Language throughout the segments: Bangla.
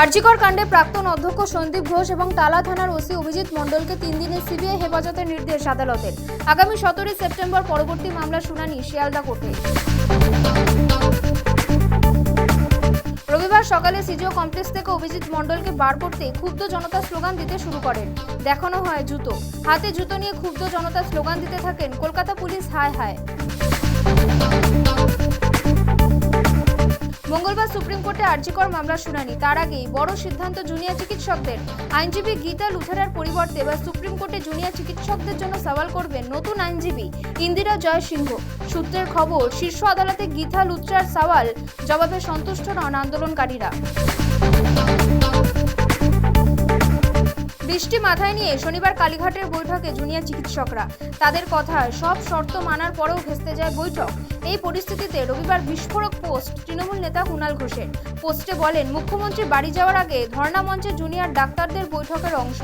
আরজিকর কাণ্ডে প্রাক্তন অধ্যক্ষ সন্দীপ ঘোষ এবং টালা থানার ওসি অভিজিৎ মণ্ডলকে 3 দিনের সিবিআই হেফাজতের নির্দেশ আদালতের। আগামী 17 সেপ্টেম্বর পরবর্তী মামলার শুনানি শিয়ালদা কোর্টে। রবিবার সকালে সিজিও কমপ্লেক্স থেকে অভিজিৎ মণ্ডলকে বার করতে ক্ষুব্ধ জনতা স্লোগান দিতে শুরু করেন। দেখানো হয় জুতো, হাতে জুতো নিয়ে ক্ষুব্ধ জনতা স্লোগান দিতে থাকেন কলকাতা পুলিশ হায় হায়। মঙ্গলবার সুপ্রিম কোর্টে আরজিকর মামলার শুনানি। তার আগেই বড় সিদ্ধান্ত জুনিয়র চিকিৎসকদের। আইনজীবী গীতা লুথারার পরিবর্তে এবার সুপ্রিম কোর্টে জুনিয়র চিকিৎসকদের জন্য সওয়াল করবেন নতুন আইনজীবী ইন্দিরা জয় সিংহ। সূত্রের খবর, শীর্ষ আদালতে গীতা লুথরার সওয়াল জবাবে সন্তুষ্ট নন আন্দোলনকারীরা। বৃষ্টি মাথায় নিয়ে শনিবার কালীঘাটের বৈঠকে জুনিয়র চিকিৎসকরা। তাদের কথায় সব শর্ত মানার পরেও ভেস্তে যায় বৈঠক। এই পরিস্থিতিতে রবিবার বিস্ফোরক পোস্ট তৃণমূল নেতা কুণাল ঘোষের। পোস্টে বলেন, মুখ্যমন্ত্রী বাড়ি যাওয়ার আগে ধর্ণা মঞ্চে জুনিয়র ডাক্তারদের বৈঠকের অংশ।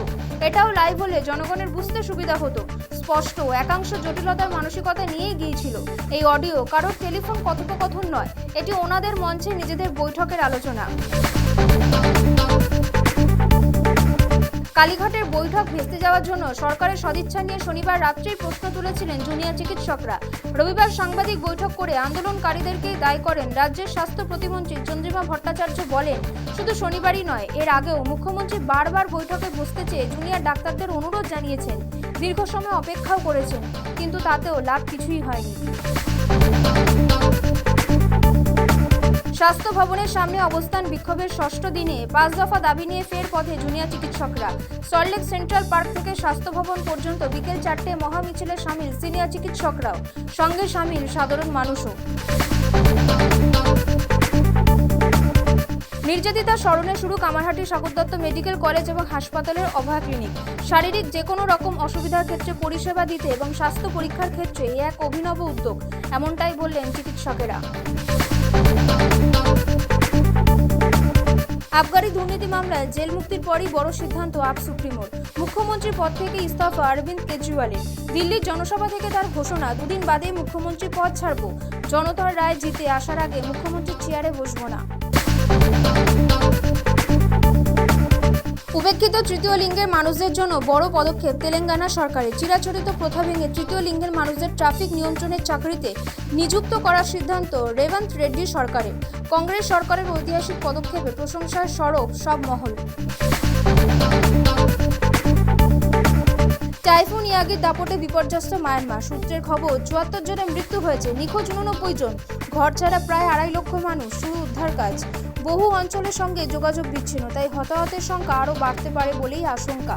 এটাও লাইভ হলে জনগণের বুঝতে সুবিধা হতো। স্পষ্ট একাংশ জটিলতার মানসিকতা নিয়েই গিয়েছিল। এই অডিও কারোর টেলিফোন কথোপকথন নয়, এটি ওনাদের মঞ্চে নিজেদের বৈঠকের আলোচনা। কালীঘাটের বৈঠক ভেস্তে যাওয়ার জন্য সরকারের সদিচ্ছা নিয়ে শনিবার রাত্রেই প্রশ্ন তুলেছিলেন জুনিয়র চিকিৎসকরা। রবিবার সাংবাদিক বৈঠক করে আন্দোলনকারীদেরকেই দায়ী করেন রাজ্যের স্বাস্থ্য প্রতিমন্ত্রী চন্দ্রিমা ভট্টাচার্য। বলেন, শুধু শনিবারই নয়, এর আগেও মুখ্যমন্ত্রী বারবার বৈঠকে বসতে চেয়ে জুনিয়র ডাক্তারদের অনুরোধ জানিয়েছেন। দীর্ঘ সময় অপেক্ষাও করেছেন, কিন্তু তাতেও লাভ কিছুই হয়নি। স্বাস্থ্য ভবনের সামনে অবস্থান বিক্ষোভের 6ষ্ঠ দিনে 5 দফা দাবি নিয়ে ফের পথে জুনিয়র চিকিৎসকরা। সল্টলেক সেন্ট্রাল পার্ক থেকে স্বাস্থ্য ভবন পর্যন্ত বিকেল 4টে মহামিছিলে সামিল সিনিয়র চিকিৎসকরাও, সঙ্গে সামিল সাধারণ মানুষও। নির্যাতিতা স্মরণে শুরু কামারহাটি সাগর দত্ত মেডিকেল কলেজ এবং হাসপাতালের অভয়া ক্লিনিক। শারীরিক যে কোনো রকম অসুবিধার ক্ষেত্রে পরিষেবা দিতে এবং স্বাস্থ্য পরীক্ষার ক্ষেত্রে এ এক অভিনব উদ্যোগ, এমনটাই বললেন চিকিৎসকেরা। আবগারি দুর্নীতি মামলায় জেল মুক্তির পরই বড় সিদ্ধান্ত আপ সুপ্রিমোর। মুখ্যমন্ত্রীর পদ থেকে ইস্তফা অরবিন্দ কেজরিওয়ালের। দিল্লির জনসভা থেকে তার ঘোষণা, 2 দিন বাদে মুখ্যমন্ত্রী পদ ছাড়ব। জনতার রায় জিতে আসার আগে মুখ্যমন্ত্রীর চেয়ারে বসব না। উপেক্ষিত তৃতীয় লিঙ্গের মানুষদের জন্য বড় পদক্ষেপ তেলেঙ্গানা সরকারের। চিরাচরিত প্রথা ভেঙে তৃতীয় লিঙ্গের মানুষদের ট্রাফিক নিয়ন্ত্রণের চাকরিতে নিযুক্ত করার সিদ্ধান্ত রেবন্ত রেড্ডি সরকারের। কংগ্রেস সরকারের ঐতিহাসিক পদক্ষেপে প্রশংসায় সরব সব মহল। টাইফুন ইয়াগির দাপটে বিপর্যস্ত মায়ানমার। সূত্রের খবর, 74 জনের মৃত্যু হয়েছে, নিখোঁজ 89 জন। ঘর ছাড়া প্রায় 2.5 লক্ষ মানুষ। শুরু উদ্ধার কাজ। বহু অঞ্চলের সঙ্গে যোগাযোগ বিচ্ছিন্ন, তাই হতাহতের সংখ্যা আরও বাড়তে পারে বলেই আশঙ্কা।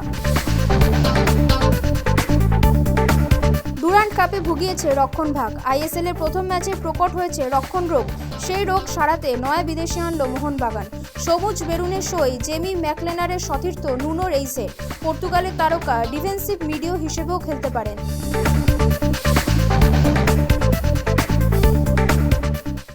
ডুরান্ড কাপে ভুগিয়েছে রক্ষণভাগ। আইএসএল এর প্রথম ম্যাচে প্রকট হয়েছে রক্ষণ রোগ। সেই রোগ সারাতে নয়া বিদেশি আনল মোহনবাগান। সবুজ বেরুনের সই জেমি ম্যাকলেনারের সতীর্থ নুনো রেইসে। পর্তুগালের তারকা ডিফেন্সিভ মিডিও হিসেবেও খেলতে পারেন।